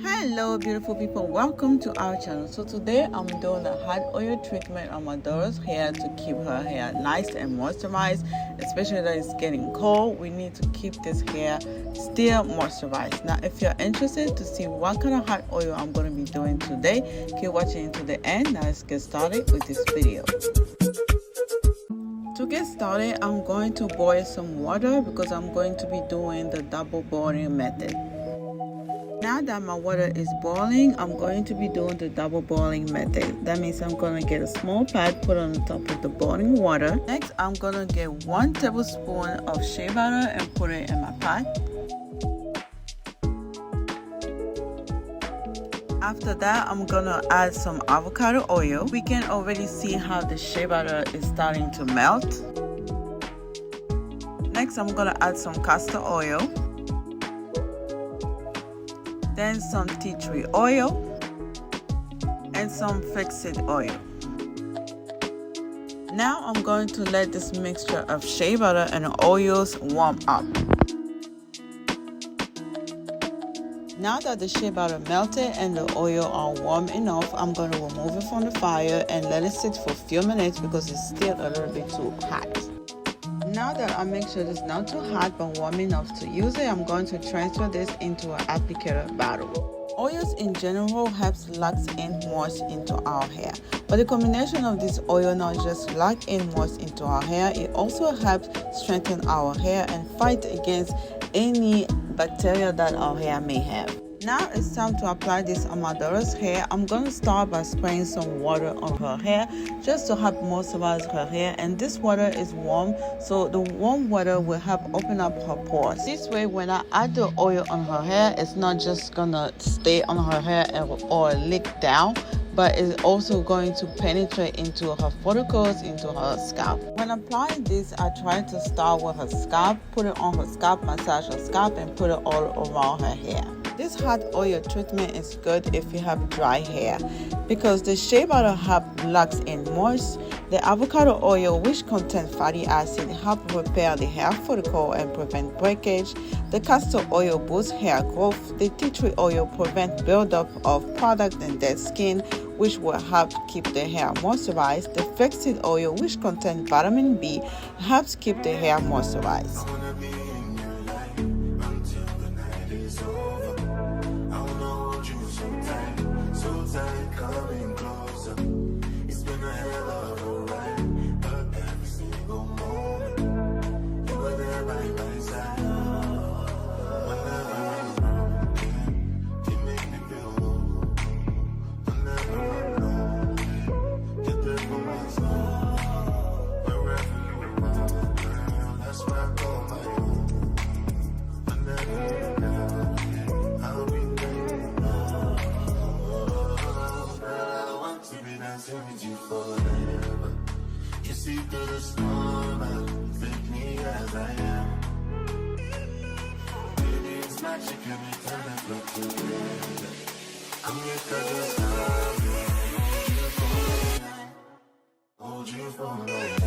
Hello beautiful people, welcome to our channel. So today I'm doing a hot oil treatment on my daughter's hair to keep her hair nice and moisturized, especially that it's getting cold. We need to keep this hair still moisturized. Now if you're interested to see what kind of hot oil I'm going to be doing today, keep watching to the end. Now let's get started with this video. To get started, I'm going to boil some water because I'm going to be doing the double boiling method. Now that my water is boiling, I'm going to be doing the double boiling method. That means I'm going to get a small pot, put on the top of the boiling water. Next, I'm going to get 1 tablespoon of shea butter and put it in my pot. After that, I'm going to add some avocado oil. We can already see how the shea butter is starting to melt. Next, I'm going to add some castor oil. Then some tea tree oil and some flaxseed oil. Now I'm going to let this mixture of shea butter and oils warm up. Now that the shea butter melted and the oil are warm enough, I'm going to remove it from the fire and let it sit for a few minutes because it's still a little bit too hot. Now that I make sure it's not too hot but warm enough to use it, I'm going to transfer this into an applicator bottle. Oils in general helps lock in moist into our hair, but the combination of this oil not just lock in moist into our hair, it also helps strengthen our hair and fight against any bacteria that our hair may have. Now it's time to apply this on my daughter's hair. I'm going to start by spraying some water on her hair just to help moisturize her hair, and this water is warm, so the warm water will help open up her pores. This way when I add the oil on her hair, it's not just gonna stay on her hair or leak down, but it's also going to penetrate into her follicles, into her scalp. When applying this, I try to start with her scalp, put it on her scalp, massage her scalp, and put it all around her hair. This hot oil treatment is good if you have dry hair because the shea butter helps lock in moist. The avocado oil, which contains fatty acid, helps repair the hair follicle and prevent breakage. The castor oil boosts hair growth. The tea tree oil prevents buildup of product and dead skin, which will help keep the hair moisturized. The flaxseed oil, which contains vitamin B, helps keep the hair moisturized. You see through the storm, take me as I am. Baby, it's magic, every time I look together. Come here, 'cause it's love. Hold you for life.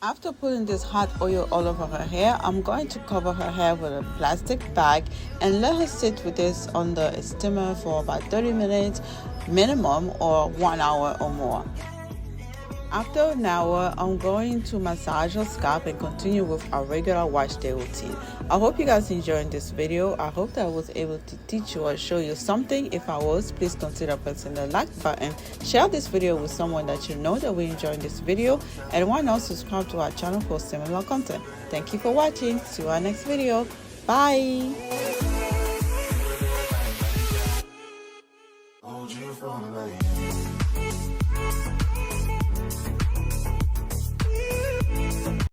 After putting this hot oil all over her hair, I'm going to cover her hair with a plastic bag and let her sit with this under a steamer for about 30 minutes minimum, or 1 hour or more. After an hour, I'm going to massage her scalp and continue with our regular wash day routine. I hope you guys enjoyed this video. I hope that I was able to teach you or show you something. If I was, please consider pressing the like button. Share this video with someone that you know that will enjoy this video. And why not subscribe to our channel for similar content. Thank you for watching. See you in our next video. Bye.